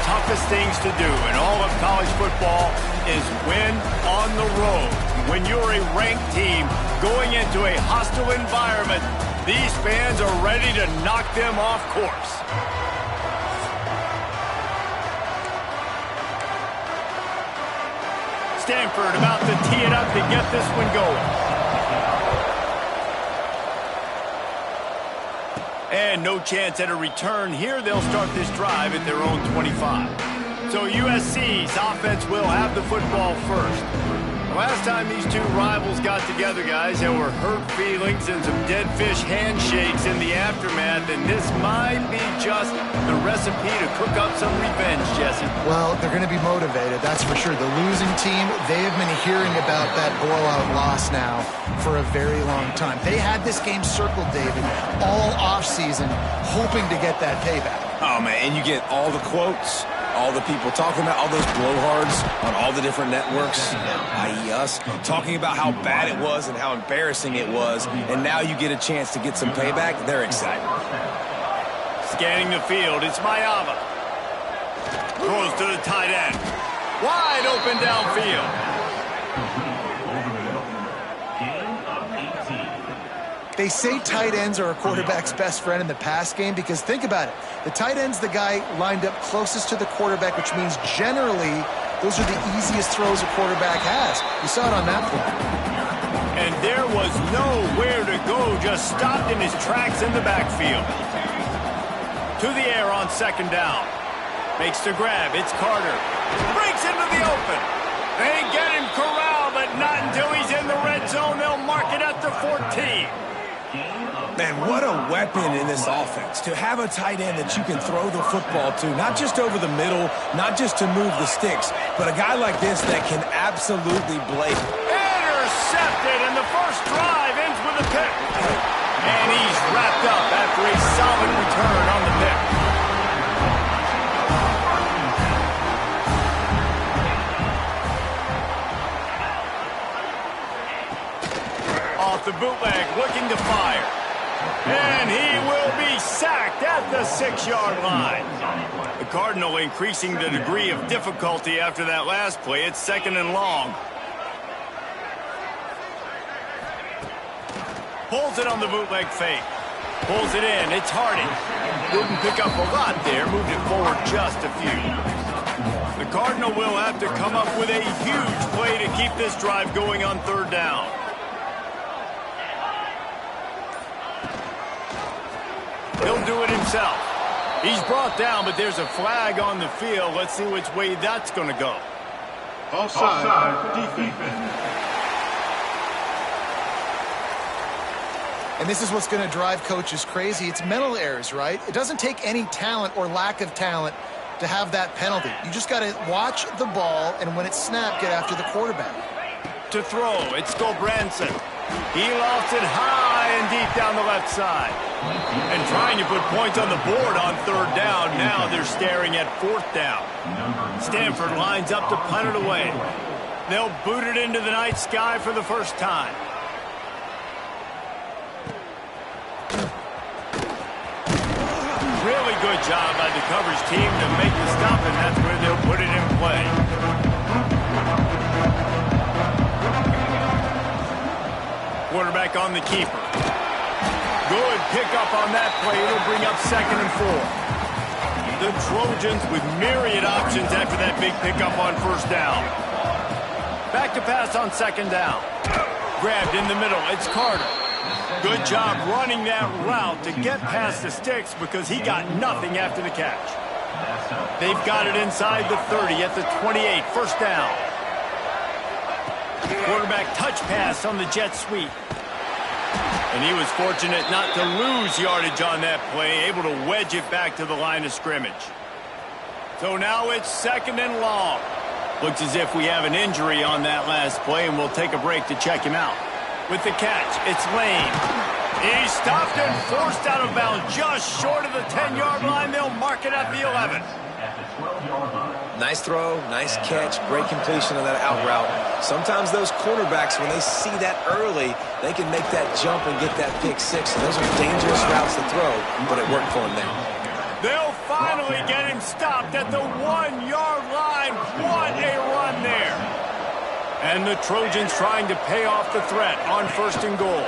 toughest things to do in all of college football is win on the road. When you're a ranked team going into a hostile environment, these fans are ready to knock them off course. Stanford about to tee it up to get this one going. And no chance at a return here. They'll start this drive at their own 25. So USC's offense will have the football first. Last time these two rivals got together, guys, there were hurt feelings and some dead fish handshakes in the aftermath, and this might be just the recipe to cook up some revenge, Jesse. Well, they're going to be motivated, that's for sure. The losing team, they have been hearing about that blowout loss now for a very long time. They had this game circled, David, all offseason, hoping to get that payback. Oh, man, and you get all the quotes, all the people talking about all those blowhards on all the different networks, i.e. us, talking about how bad it was and how embarrassing it was, and now you get a chance to get some payback. They're excited. Scanning the field, it's Mayava. Throws to the tight end. Wide open downfield. They say tight ends are a quarterback's best friend in the pass game because think about it. The tight end's the guy lined up closest to the quarterback, which means generally those are the easiest throws a quarterback has. You saw it on that play. And there was nowhere to go, just stopped in his tracks in the backfield. To the air on second down. Makes the grab, it's Carter. Breaks into the open. They get him corralled, but not until he's in the red zone. They'll mark it at the 14. Man, what a weapon in this offense. To have a tight end that you can throw the football to, not just over the middle, not just to move the sticks, but a guy like this that can absolutely blade. Intercepted, and the first drive ends with a pick. And he's wrapped up after a solid return on the pick. Off the bootleg, looking to fire. And he will be sacked at the 6-yard line. The Cardinal increasing the degree of difficulty after that last play. It's second and long. Pulls it on the bootleg fake. Pulls it in. It's Harding. Didn't pick up a lot there. Moved it forward just a few. The Cardinal will have to come up with a huge play to keep this drive going on third down. He'll do it himself. He's brought down, but there's a flag on the field. Let's see which way that's going to go. Offside, defense. And this is what's going to drive coaches crazy. It's mental errors, right? It doesn't take any talent or lack of talent to have that penalty. You just got to watch the ball, and when it's snapped, get after the quarterback. To throw, it's Gobranson. He lofts it high and deep down the left side. And trying to put points on the board on third down. Now they're staring at fourth down. Stanford lines up to punt it away. They'll boot it into the night sky for the first time. Really good job by the coverage team to make the stop, and that's where they'll put it in play. Quarterback on the keeper. Good pickup on that play. It'll bring up second and 4. The Trojans with myriad options after that big pickup on first down. Back to pass on second down. Grabbed in the middle. It's Carter. Good job running that route to get past the sticks because he got nothing after the catch. They've got it inside the 30 at the 28. First down. Quarterback touch pass on the jet sweep. And he was fortunate not to lose yardage on that play, able to wedge it back to the line of scrimmage. So now it's second and long. Looks as if we have an injury on that last play, and we'll take a break to check him out. With the catch, it's Lane. He's stopped and forced out of bounds just short of the 10-yard line. They'll mark it at the 11. Nice throw, nice catch, great completion on that out route. Sometimes those quarterbacks, when they see that early, they can make that jump and get that pick six. And those are dangerous routes to throw, but it worked for him there. They'll finally get him stopped at the 1-yard line. What a run there. And the Trojans trying to pay off the threat on 1st and goal.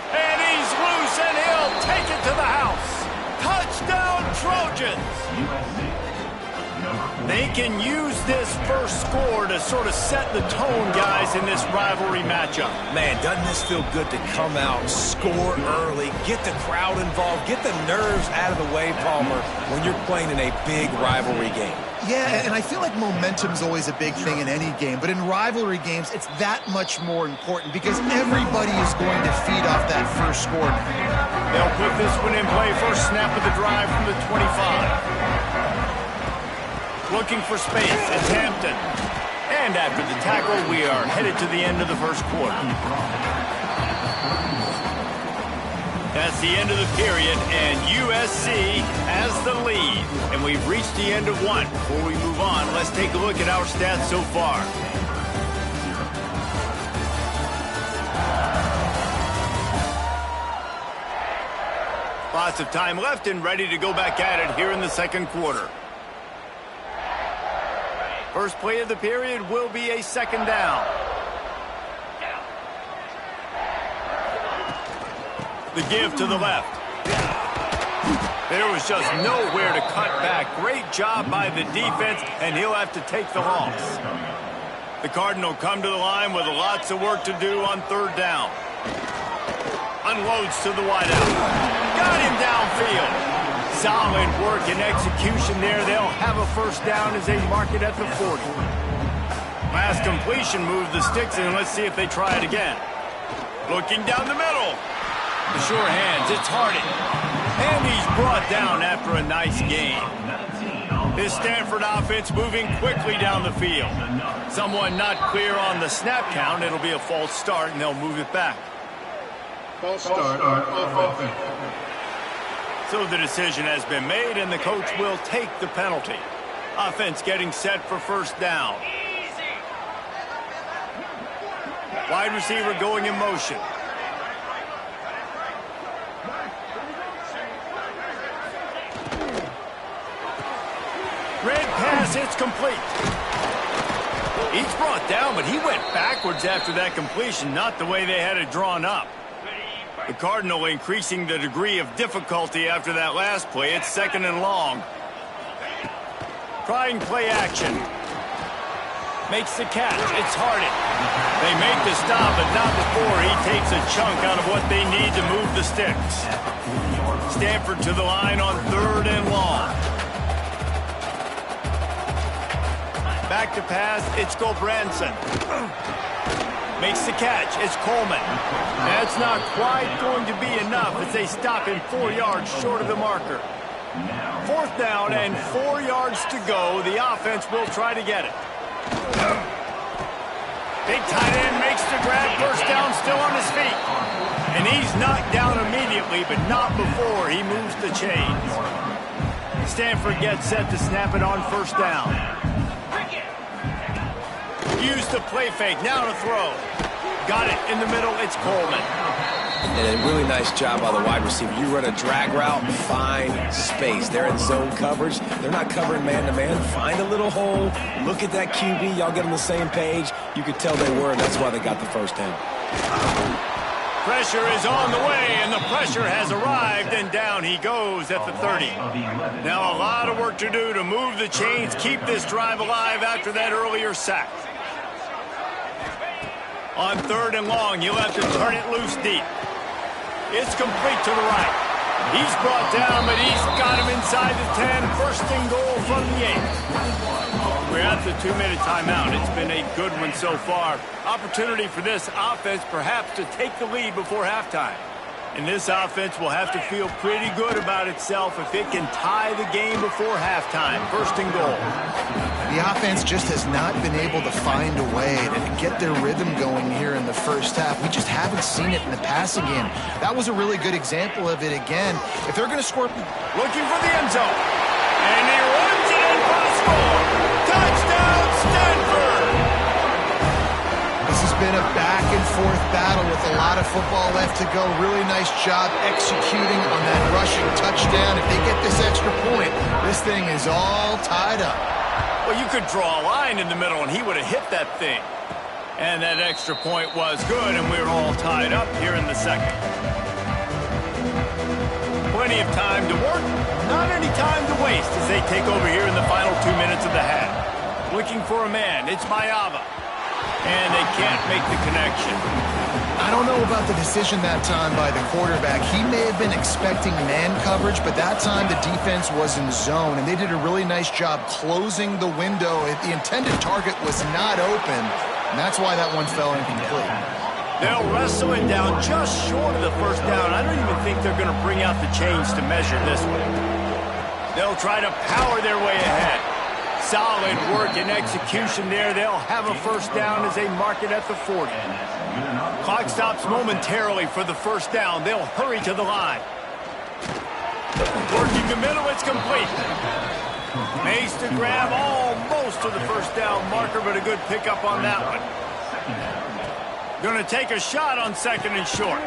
And he's loose, and he'll take it to the house. Touchdown, Trojans. They can use this first score to sort of set the tone, guys, in this rivalry matchup. Man, doesn't this feel good to come out, score early, get the crowd involved, get the nerves out of the way, Palmer, when you're playing in a big rivalry game. Yeah, and I feel like momentum's always a big thing in any game, but in rivalry games, it's that much more important because everybody is going to feed off that first score. They'll put this one in play. First snap of the drive from the 25. Looking for space, it's Hampton. And after the tackle, we are headed to the end of the first quarter. That's the end of the period, and USC has the lead. And we've reached the end of one. Before we move on, let's take a look at our stats so far. Lots of time left and ready to go back at it here in the second quarter. First play of the period will be a second down. The give to the left. There was just nowhere to cut back. Great job by the defense, and he'll have to take the loss. The Cardinal come to the line with lots of work to do on 3rd down. Unloads to the wideout. Got him downfield. Solid work and execution there. They'll have a first down as they mark it at the 40. Last completion moves the sticks in. Let's see if they try it again. Looking down the middle. The sure hands. It's Hardy. And he's brought down after a nice gain. This Stanford offense moving quickly down the field. Someone not clear on the snap count. It'll be a false start, and they'll move it back. False start on offense. So the decision has been made, and the coach will take the penalty. Offense getting set for first down. Wide receiver going in motion. Red pass, it's complete. He's brought down, but he went backwards after that completion, not the way they had it drawn up. The Cardinal increasing the degree of difficulty after that last play. It's 2nd and long. Trying play action. Makes the catch. It's Hardy. They make the stop, but not before he takes a chunk out of what they need to move the sticks. Stanford to the line on 3rd and long. Back to pass. It's Gulbranson. Makes the catch. It's Coleman. That's not quite going to be enough as they stop him 4 yards short of the marker. 4th down and 4 yards to go. The offense will try to get it. Big tight end makes the grab. First down, still on his feet. And he's knocked down immediately, but not before he moves the chains. Stanford gets set to snap it on 1st down. Use the play fake. Now to throw. Got it in the middle. It's Coleman. And a really nice job by the wide receiver. You run a drag route, find space. They're in zone coverage. They're not covering man-to-man. Find a little hole. Look at that QB. Y'all get on the same page. You could tell they were, and that's why they got the first down. Pressure is on the way, and the pressure has arrived, and down he goes at the 30. Now a lot of work to do to move the chains, keep this drive alive after that earlier sack. On 3rd and long, you'll have to turn it loose deep. It's complete to the right. He's brought down, but he's got him inside the 10. 1st and goal from the 8. We're at the 2-minute timeout. It's been a good one so far. Opportunity for this offense perhaps to take the lead before halftime. And this offense will have to feel pretty good about itself if it can tie the game before halftime. 1st and goal. The offense just has not been able to find a way to get their rhythm going here in the first half. We just haven't seen it in the passing game. That was a really good example of it again. If they're going to score... Looking for the end zone. And he runs it in for the score. Touchdown, Stanford! This has been a back-and-forth battle with a lot of football left to go. Really nice job executing on that rushing touchdown. If they get this extra point, this thing is all tied up. Well, you could draw a line in the middle, and he would have hit that thing. And that extra point was good, and we're all tied up here in the second. Plenty of time to work, not any time to waste as they take over here in the final 2 minutes of the half. Looking for a man, it's Mayava. And they can't make the connection. I don't know about the decision that time by the quarterback. He may have been expecting man coverage, but that time the defense was in zone, and they did a really nice job closing the window. The intended target was not open, and that's why that one fell incomplete. They'll wrestle it down just short of the first down. I don't even think they're going to bring out the chains to measure this one. They'll try to power their way ahead. Solid work and execution there. They'll have a first down as they mark it at the 40. Clock stops momentarily for the first down. They'll hurry to the line. Working the middle, it's complete. Makes the grab almost to the first down marker, but a good pickup on that one. Going to take a shot on second and short.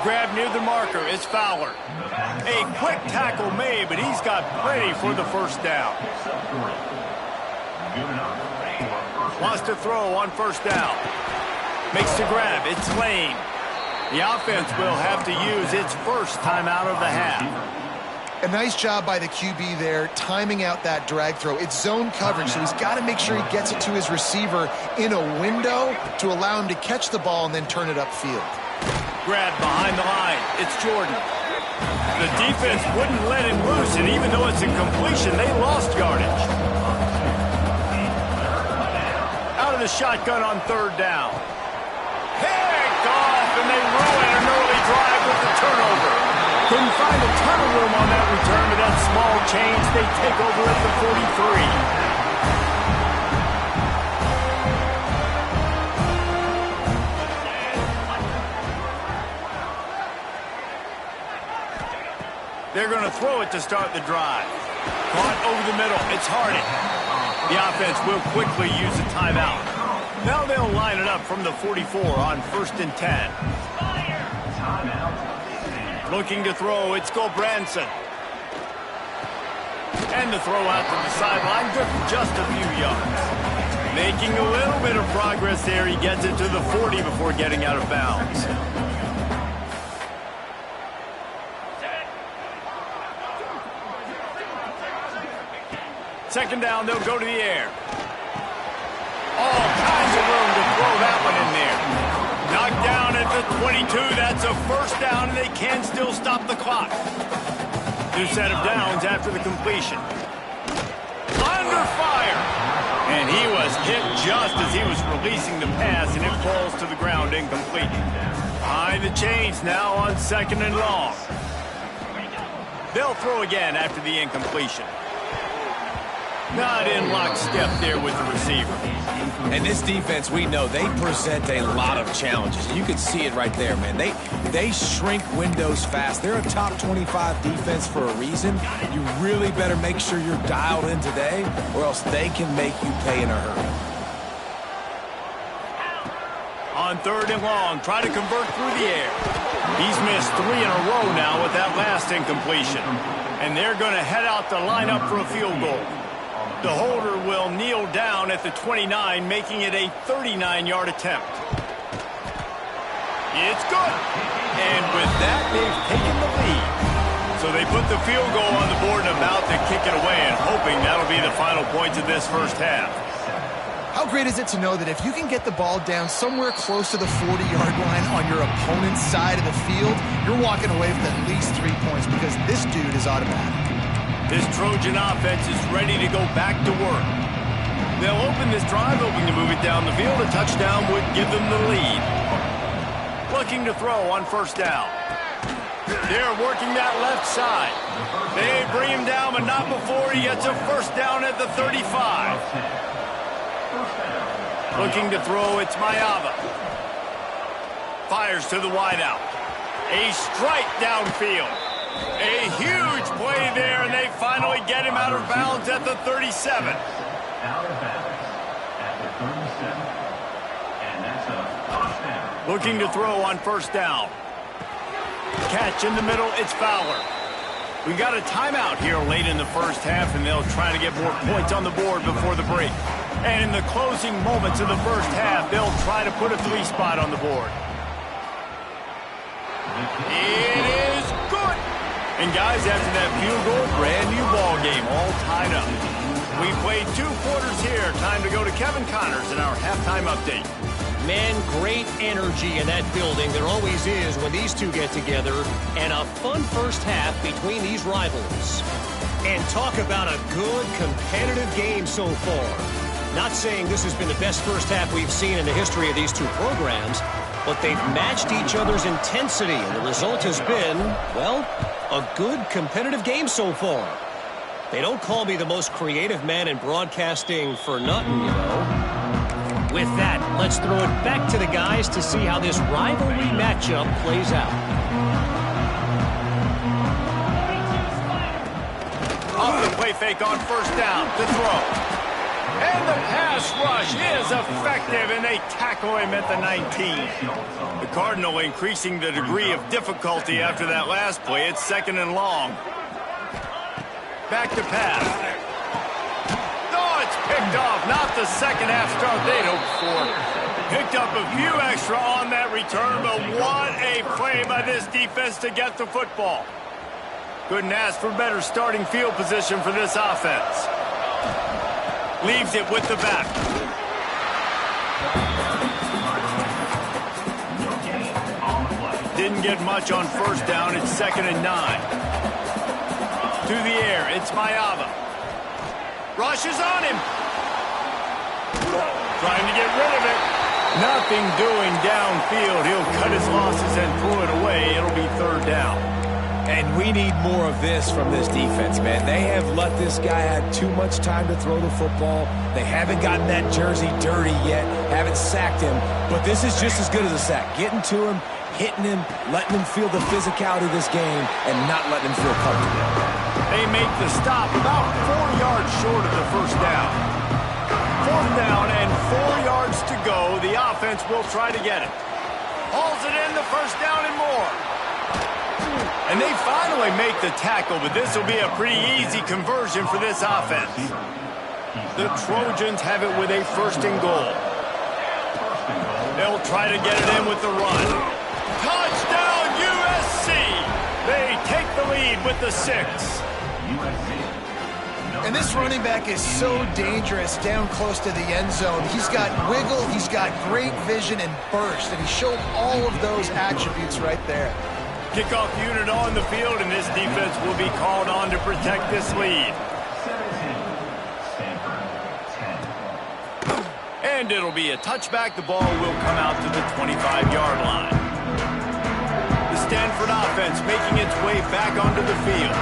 Grab near the marker. It's Fowler. A quick tackle made, but he's got plenty for the first down. Wants to throw on first down. Makes the grab. It's Lane. The offense will have to use its first timeout of the half. A nice job by the QB there, timing out that drag throw. It's zone coverage, so he's got to make sure he gets it to his receiver in a window to allow him to catch the ball and then turn it upfield. Grab behind the line. It's Jordan. The defense wouldn't let him loose, and even though it's a completion, they lost yardage. Out of the shotgun on third down. Picked off, and they ruin an early drive with the turnover. Couldn't find a ton of room on that return to that small change. They take over at the 43. They're going to throw it to start the drive. Caught over the middle. It's Harding. The offense will quickly use a timeout. Now they'll line it up from the 44 on 1st and 10. Looking to throw, it's Gulbranson. And the throw out to the sideline, good for just a few yards. Making a little bit of progress there. He gets it to the 40 before getting out of bounds. Second down, they'll go to the air. All kinds of room to throw that one in there. Knocked down at the 22. That's a first down, and they can still stop the clock. New set of downs after the completion. Under fire. And he was hit just as he was releasing the pass, and it falls to the ground incomplete. Behind the chains now on second and long. They'll throw again after the incompletion. Not in lockstep there with the receiver. And this defense, we know, they present a lot of challenges. You can see it right there, man. They shrink windows fast. They're a top 25 defense for a reason. You really better make sure you're dialed in today, or else they can make you pay in a hurry. On third and long, try to convert through the air. He's missed 3 in a row now with that last incompletion. And they're going to head out to line up for a field goal. The holder will kneel down at the 29, making it a 39-yard attempt. It's good. And with that, they've taken the lead. So they put the field goal on the board and about to kick it away, and hoping that'll be the final points of this first half. How great is it to know that if you can get the ball down somewhere close to the 40-yard line on your opponent's side of the field, you're walking away with at least 3 points because this dude is automatic. This Trojan offense is ready to go back to work. They'll open this drive, hoping to move it down the field. A touchdown would give them the lead. Looking to throw on first down. They're working that left side. They bring him down, but not before he gets a first down at the 35. Looking to throw, it's Mayava. Fires to the wideout. A strike downfield. A huge play there, and they finally get him out of bounds at the 37. Looking to throw on first down. Catch in the middle, it's Fowler. We got a timeout here late in the first half, and they'll try to get more points on the board before the break. And in the closing moments of the first half, they'll try to put a 3 spot on the board. It is good. And guys, after that field goal, brand new ball game, all tied up. We played 2 quarters here. Time to go to Kevin Connors in our halftime update. Man, great energy in that building. There always is when these two get together. And a fun first half between these rivals. And talk about a good competitive game so far. Not saying this has been the best first half we've seen in the history of these two programs, but they've matched each other's intensity, and the result has been, well, a good competitive game so far. They don't call me the most creative man in broadcasting for nothing, you know. With that, let's throw it back to the guys to see how this rivalry matchup plays out. Off the play fake on first down to throw. And the pass rush is effective, and they tackle him at the 19. The Cardinal increasing the degree of difficulty after that last play. It's 2nd and long. Back to pass. Oh, it's picked off. Not the second half start they'd hoped for. Picked up a few extra on that return, but what a play by this defense to get the football. Couldn't ask for better starting field position for this offense. Leaves it with the back. Didn't get much on first down. It's 2nd and 9. To the air. It's Mayava. Rushes on him. Trying to get rid of it. Nothing doing downfield. He'll cut his losses and throw it away. It'll be 3rd down. And we need more of this from this defense, man. They have let this guy have too much time to throw the football. They haven't gotten that jersey dirty yet, haven't sacked him. But this is just as good as a sack. Getting to him, hitting him, letting him feel the physicality of this game, and not letting him feel comfortable. They make the stop about 4 yards short of the first down. 4th down and 4 yards to go. The offense will try to get it. Hauls it in, the first down and more. And they finally make the tackle, but this will be a pretty easy conversion for this offense. The Trojans have it with a 1st and goal. They'll try to get it in with the run. Touchdown, USC! They take the lead with the 6. And this running back is so dangerous down close to the end zone. He's got wiggle, he's got great vision and burst, and he showed all of those attributes right there. Kickoff unit on the field, and this defense will be called on to protect this lead. And it'll be a touchback. The ball will come out to the 25-yard line. The Stanford offense making its way back onto the field.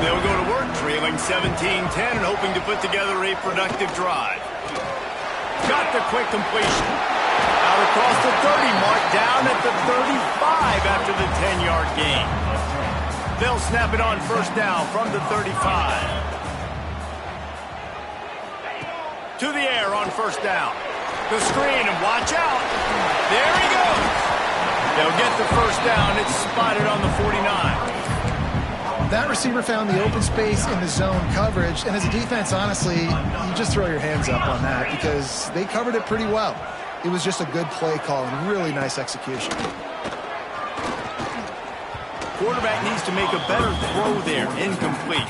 They'll go to work, trailing 17-10 and hoping to put together a productive drive. Got the quick completion. Out across the 30 mark, down at the 35 after the 10-yard gain. They'll snap it on first down from the 35. To the air on first down. The screen, and watch out. There he goes. They'll get the first down. It's spotted on the 49. That receiver found the open space in the zone coverage, and as a defense, honestly, you just throw your hands up on that because they covered it pretty well. It was just a good play call and really nice execution. Quarterback needs to make a better throw there. Incomplete.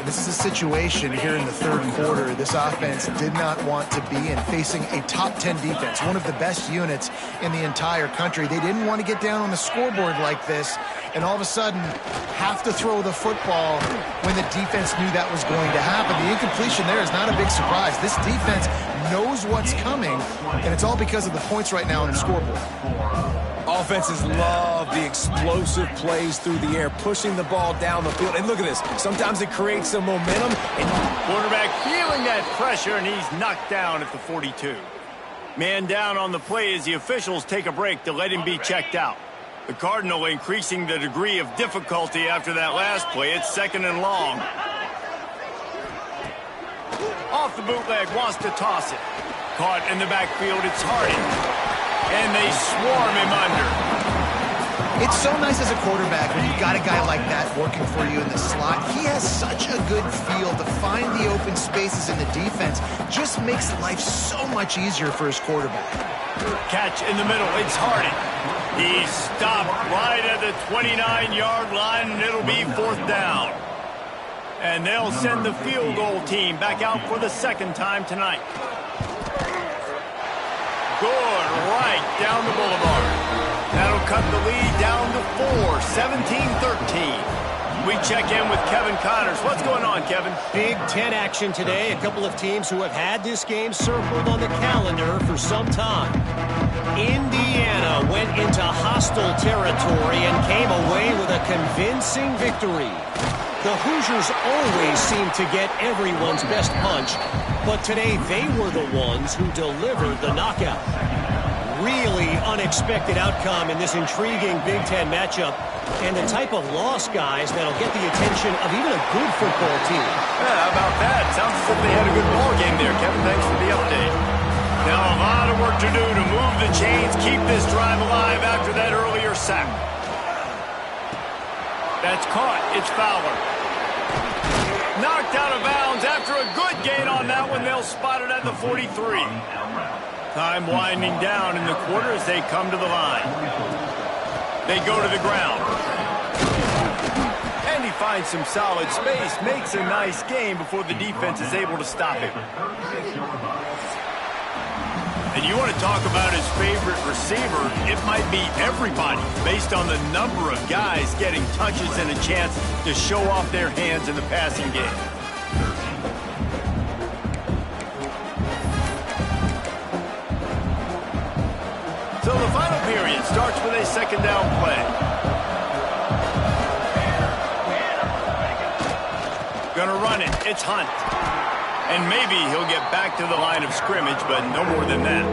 This is a situation here in the 3rd quarter this offense did not want to be in, facing a top 10 defense, one of the best units in the entire country. They didn't want to get down on the scoreboard like this and all of a sudden have to throw the football when the defense knew that was going to happen. The incompletion there is not a big surprise. This defense knows what's coming, and it's all because of the points right now on the scoreboard. Offenses love the explosive plays through the air, pushing the ball down the field. And look at this. Sometimes it creates some momentum. And quarterback feeling that pressure, and he's knocked down at the 42. Man down on the play as the officials take a break to let him be checked out. The Cardinal increasing the degree of difficulty after that last play. It's 2nd and long. Off the bootleg, wants to toss it. Caught in the backfield, it's Hardy. And they swarm him under. It's so nice as a quarterback when you've got a guy like that working for you in the slot. He has such a good feel to find the open spaces in the defense. Just makes life so much easier for his quarterback. Catch in the middle. It's Harden. He's stopped right at the 29-yard line, and it'll be 4th down. And they'll send the field goal team back out for the 2nd time tonight. Good, right down the boulevard. That'll cut the lead down to 4, 17-13. We check in with Kevin Connors. What's going on, Kevin? Big Ten action today. A couple of teams who have had this game circled on the calendar for some time. Indiana went into hostile territory and came away with a convincing victory. The Hoosiers always seem to get everyone's best punch, but today they were the ones who delivered the knockout. Really unexpected outcome in this intriguing Big Ten matchup, and the type of loss, guys, that'll get the attention of even a good football team. Yeah, how about that? Sounds as if they had a good ball game there, Kevin. Thanks for the update. Now a lot of work to do to move the chains, keep this drive alive after that earlier sack. That's caught. It's Fowler. Knocked out of bounds after a good gain on that one. They'll spot it at the 43. Time winding down in the quarter as they come to the line. They go to the ground. And he finds some solid space, makes a nice gain before the defense is able to stop him. And you want to talk about his favorite receiver, it might be everybody based on the number of guys getting touches and a chance to show off their hands in the passing game. So the final period starts with a 2nd down play. Gonna run it. It's Hunt. And maybe he'll get back to the line of scrimmage, but no more than that.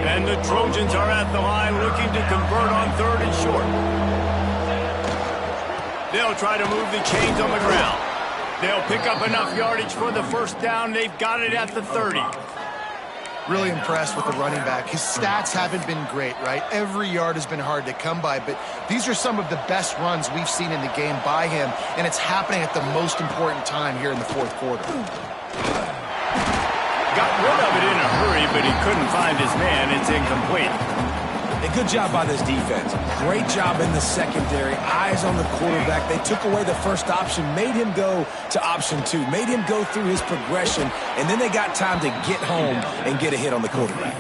And the Trojans are at the line looking to convert on 3rd and short. They'll try to move the chains on the ground. They'll pick up enough yardage for the 1st down. They've got it at the 30. Really impressed with the running back. His stats haven't been great, right? Every yard has been hard to come by, but these are some of the best runs we've seen in the game by him, and it's happening at the most important time here in the 4th quarter. Got rid of it in a hurry, but he couldn't find his man. It's incomplete. A good job by this defense. Great job in the secondary. Eyes on the quarterback. They took away the first option, made him go to option 2, made him go through his progression, and then they got time to get home and get a hit on the quarterback.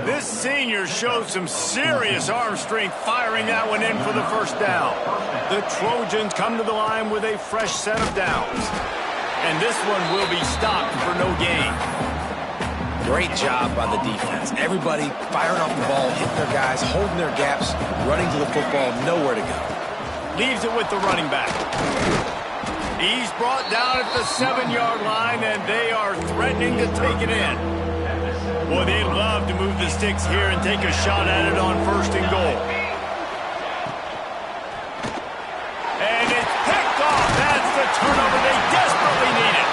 This senior showed some serious arm strength firing that one in for the 1st down. The Trojans come to the line with a fresh set of downs. And this one will be stopped for no gain. Great job by the defense. Everybody firing off the ball, hitting their guys, holding their gaps, running to the football, nowhere to go. Leaves it with the running back. He's brought down at the 7-yard line, and they are threatening to take it in. Boy, they'd love to move the sticks here and take a shot at it on 1st and goal. And it's picked off. That's the turnover they desperately needed.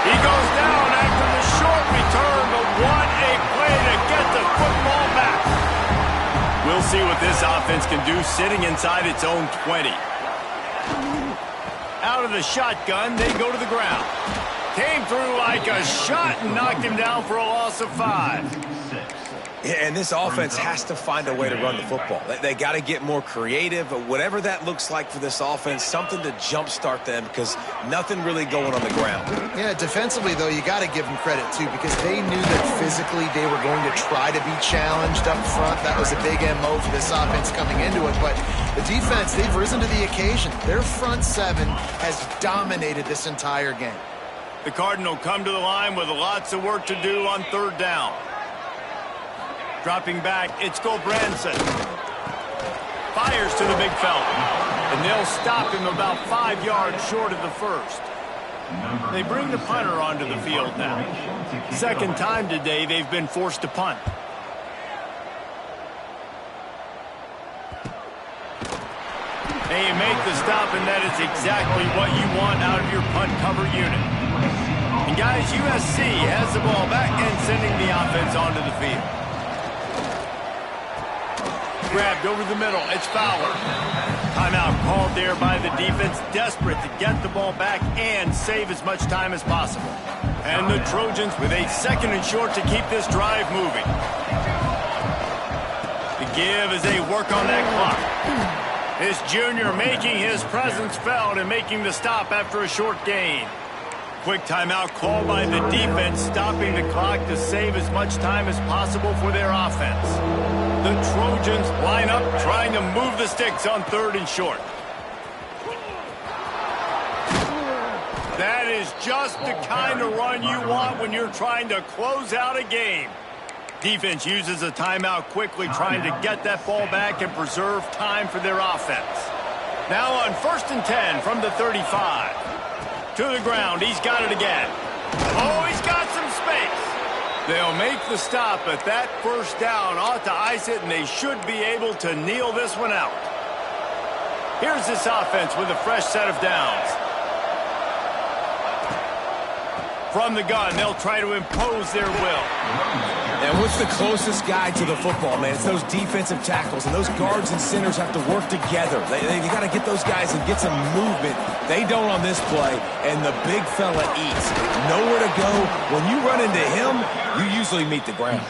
He goes down after the short return, but what a play to get the football back. We'll see what this offense can do sitting inside its own 20. Out of the shotgun, they go to the ground. Came through like a shot and knocked him down for a loss of 5. Yeah, and this offense has to find a way to run the football. They got to get more creative, but whatever that looks like for this offense, something to jumpstart them because nothing really going on the ground. Yeah, defensively, though, you got to give them credit, too, because they knew that physically they were going to try to be challenged up front. That was a big MO for this offense coming into it, but the defense, they've risen to the occasion. Their front 7 has dominated this entire game. The Cardinal come to the line with lots of work to do on 3rd down. Dropping back, it's Gulbranson. Fires to the big fella. And they'll stop him about 5 yards short of the 1st. They bring the punter onto the field now. 2nd time today they've been forced to punt. And you make the stop, and that is exactly what you want out of your punt cover unit. And guys, USC has the ball back and sending the offense onto the field. grabbed over the middle. It's Fowler. Timeout called there by the defense, desperate to get the ball back and save as much time as possible. And the Trojans with a 2nd and short to keep this drive moving. The give as they work on that clock. This junior making his presence felt and making the stop after a short gain. Quick timeout called by the defense, stopping the clock to save as much time as possible for their offense. The Trojans line up trying to move the sticks on 3rd and short. That is just the kind of run you want when you're trying to close out a game. Defense uses a timeout quickly, trying to get that ball back and preserve time for their offense. Now on 1st and 10 from the 35. To the ground, he's got it again. Oh, he's got some space. They'll make the stop, but that 1st down ought to ice it, and they should be able to kneel this one out. Here's this offense with a fresh set of downs. From the gun, they'll try to impose their will. And what's the closest guy to the football, man? It's those defensive tackles, and those guards and centers have to work together. They got to get those guys and get some movement. They don't on this play, and the big fella eats. Nowhere to go. When you run into him, you usually meet the ground.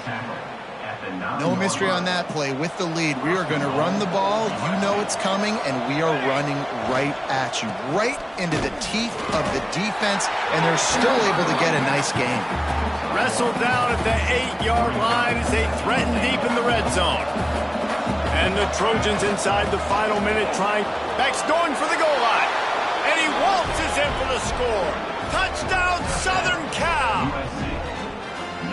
No mystery on that play. With the lead, we are going to run the ball. You know it's coming, and we are running right at you, right into the teeth of the defense, and they're still able to get a nice gain. Wrestled down at the 8-yard line as they threaten deep in the red zone. And the Trojans inside the final minute trying. Beck's going for the goal line. And he waltzes in for the score. Touchdown, Southern Cal.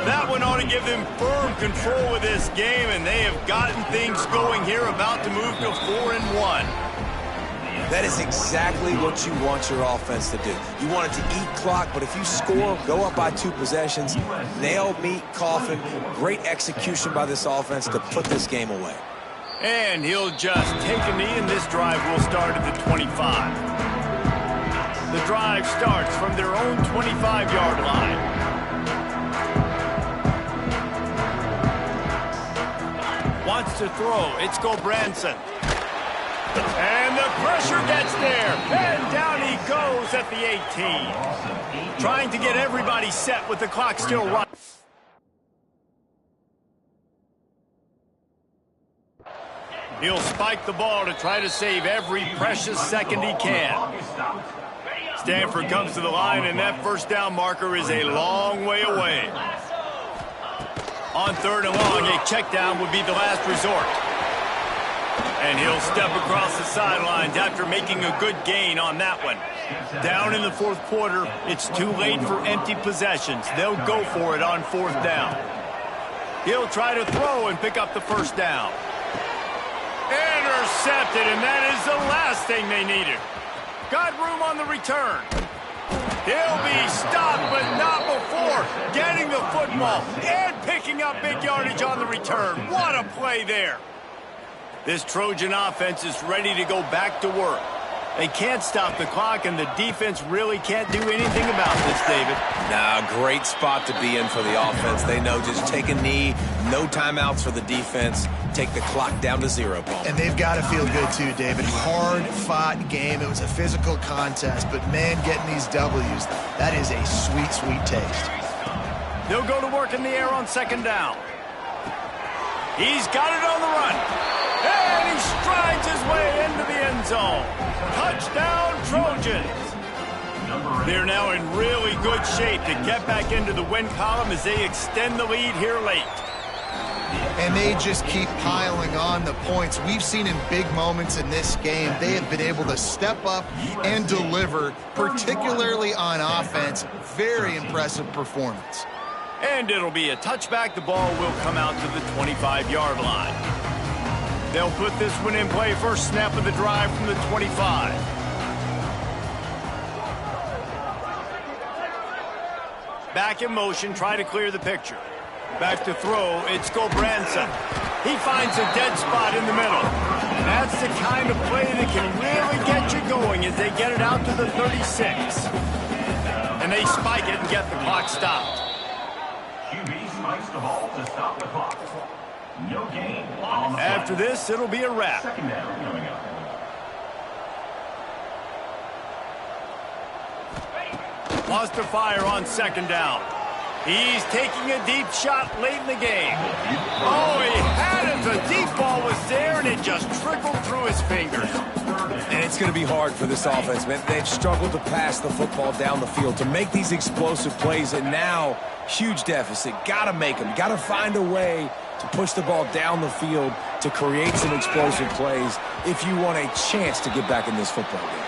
That one ought to give them firm control of this game, and they have gotten things going here, about to move to 4-1. That is exactly what you want your offense to do. You want it to eat clock, but if you score, go up by 2 possessions, nail, meet, coffin. Great execution by this offense to put this game away. And he'll just take a knee, and this drive will start at the 25. The drive starts from their own 25-yard line. Wants to throw. It's Gobranson. And the pressure gets there. And down he goes at the 18. Trying to get everybody set with the clock still running. He'll spike the ball to try to save every precious second he can. Stanford comes to the line, and that 1st down marker is a long way away. On 3rd and long, a check down would be the last resort. And he'll step across the sidelines after making a good gain on that one. Down in the 4th quarter, it's too late for empty possessions. They'll go for it on 4th down. He'll try to throw and pick up the 1st down. Intercepted, and that is the last thing they needed. Got room on the return. He'll be stopped, but not before getting the football and picking up big yardage on the return. What a play there. This Trojan offense is ready to go back to work. They can't stop the clock, and the defense really can't do anything about this, David. Nah, great spot to be in for the offense. They know just take a knee, no timeouts for the defense, take the clock down to 0, Paul. And they've got to feel good too, David. Hard-fought game. It was a physical contest, but man, getting these W's, that is a sweet, sweet taste. They'll go to work in the air on 2nd down. He's got it on the run. And he strides his way into the end zone. Touchdown, Trojans. They're now in really good shape to get back into the win column as they extend the lead here late. And they just keep piling on the points. We've seen in big moments in this game, they have been able to step up and deliver, particularly on offense. Very impressive performance. And it'll be a touchback. The ball will come out to the 25-yard line. They'll put this one in play. First snap of the drive from the 25. Back in motion, try to clear the picture. Back to throw, it's Gobranson. He finds a dead spot in the middle. That's the kind of play that can really get you going as they get it out to the 36. And they spike it and get the clock stopped. QB spikes the ball to stop the clock. No gain. After this, it'll be a wrap. Second down coming up. Lost to fire on second down. He's taking a deep shot late in the game. Oh, he had it. The deep ball was there, and it just trickled through his fingers. And it's going to be hard for this offense, man. They've struggled to pass the football down the field, to make these explosive plays, and now, huge deficit. Got to make them. Got to find a way to push the ball down the field to create some explosive plays if you want a chance to get back in this football game.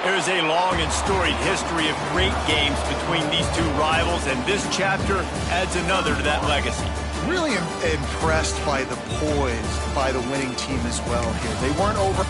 There's a long and storied history of great games between these two rivals, and this chapter adds another to that legacy. Really impressed by the poise by the winning team as well here. They weren't over...